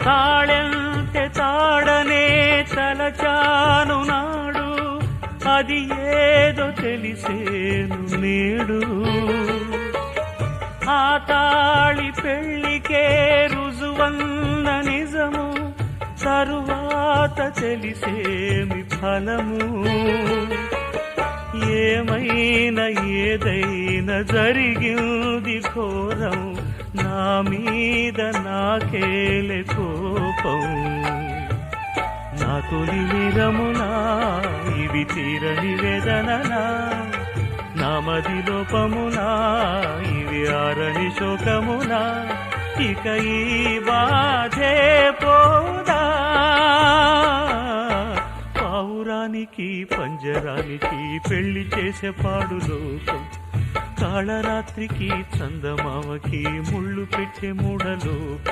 తాళంటే తాడనే తలచాను నాడు, అది ఏదో తెలిసేను నేడు. ఆ తాళి పెళ్లికే రుజువన్న నిజము, తరువాత తెలిసేమి ఫలము. ఏమైనా ఏదైనా జరిగింది ఘోరం, నా మీద నాకేలే కోపం. నా తొలి విరమునా ఇవి తీరని వేదననా, నా మది లోపమునా ఇవి ఆరని శోకమునా, ఇక ఈ బాధే పోదా. పావురానికి పంజరానికి పెళ్లి చేసే పాడు లోకం, కాళరాత్రికి చందమామకి ముళ్ళు పెట్టే మూఢలోకం.